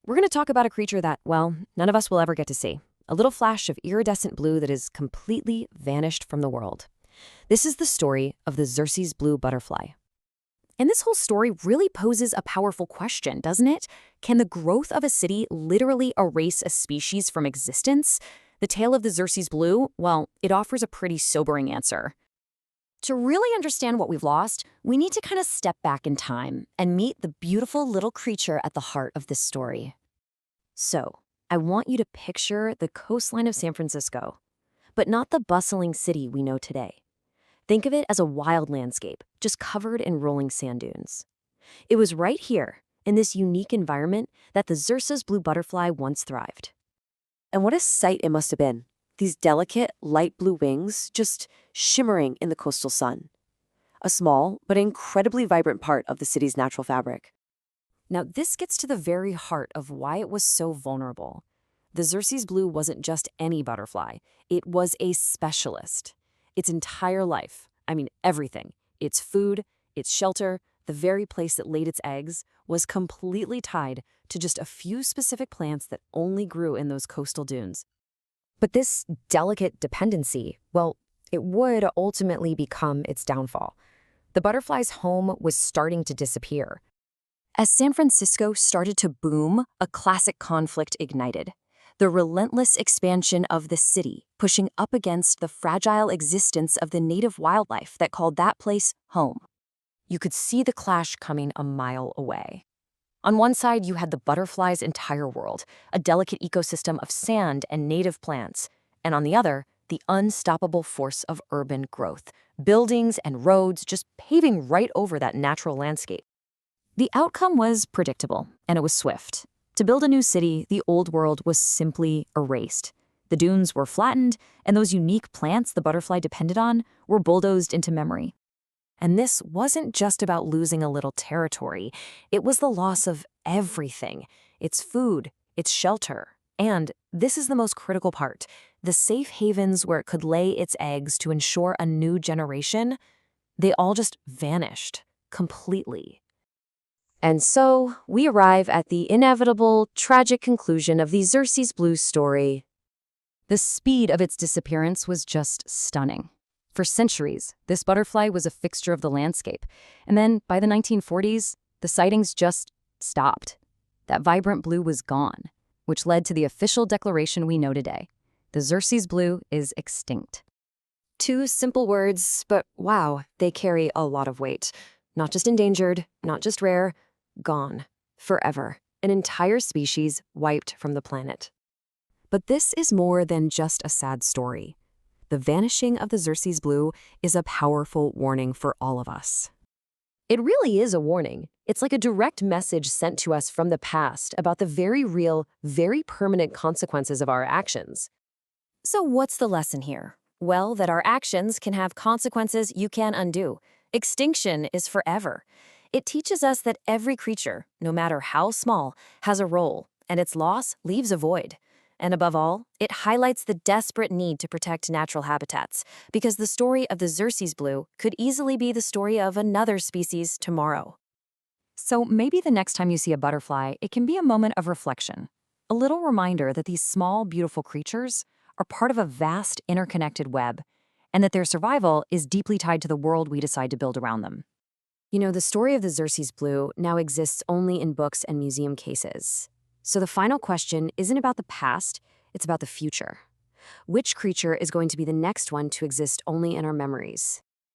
We're going to talk about a creature that, well, none of us will ever get to see. A little flash of iridescent blue that is completely vanished from the world. This is the story of the Xerces Blue butterfly. And this whole story really poses a powerful question, doesn't it? Can the growth of a city literally erase a species from existence? The tale of the Xerces Blue, well, it offers a pretty sobering answer. To really understand what we've lost, we need to kind of step back in time and meet the beautiful little creature at the heart of this story. So, I want you to picture the coastline of San Francisco, but not the bustling city we know today. Think of it as a wild landscape, just covered in rolling sand dunes. It was right here, in this unique environment, that the Xerces Blue butterfly once thrived. And what a sight it must have been. These delicate, light blue wings just shimmering in the coastal sun. A small but incredibly vibrant part of the city's natural fabric. Now, this gets to the very heart of why it was so vulnerable. The Xerces Blue wasn't just any butterfly. It was a specialist. Its entire life, I mean everything, its food, its shelter, the very place that laid its eggs, was completely tied to just a few specific plants that only grew in those coastal dunes. But this delicate dependency, well, it would ultimately become its downfall. The butterfly's home was starting to disappear. As San Francisco started to boom, a classic conflict ignited. The relentless expansion of the city, pushing up against the fragile existence of the native wildlife that called that place home. You could see the clash coming a mile away. On one side, you had the butterfly's entire world, a delicate ecosystem of sand and native plants. And on the other, the unstoppable force of urban growth, buildings and roads just paving right over that natural landscape. The outcome was predictable, and it was swift. To build a new city, the old world was simply erased. The dunes were flattened, and those unique plants the butterfly depended on were bulldozed into memory. And this wasn't just about losing a little territory. It was the loss of everything. Its food, its shelter, and, this is the most critical part, the safe havens where it could lay its eggs to ensure a new generation, they all just vanished completely. And so, we arrive at the inevitable, tragic conclusion of the Xerces Blue story. The speed of its disappearance was just stunning. For centuries, this butterfly was a fixture of the landscape, and then by the 1940s, the sightings just stopped. That vibrant blue was gone, which led to the official declaration we know today. The Xerces Blue is extinct. Two simple words, but wow, they carry a lot of weight. Not just endangered, not just rare, gone. Forever. An entire species wiped from the planet. But this is more than just a sad story. The vanishing of the Xerces Blue is a powerful warning for all of us. It really is a warning. It's like a direct message sent to us from the past about the very real, very permanent consequences of our actions. So what's the lesson here? Well, that our actions can have consequences you can't undo. Extinction is forever. It teaches us that every creature, no matter how small, has a role, and its loss leaves a void. And above all, it highlights the desperate need to protect natural habitats, because the story of the Xerces Blue could easily be the story of another species tomorrow. So maybe the next time you see a butterfly, it can be a moment of reflection. A little reminder that these small, beautiful creatures are part of a vast, interconnected web, and that their survival is deeply tied to the world we decide to build around them. You know, the story of the Xerces Blue now exists only in books and museum cases. So the final question isn't about the past, it's about the future. Which creature is going to be the next one to exist only in our memories?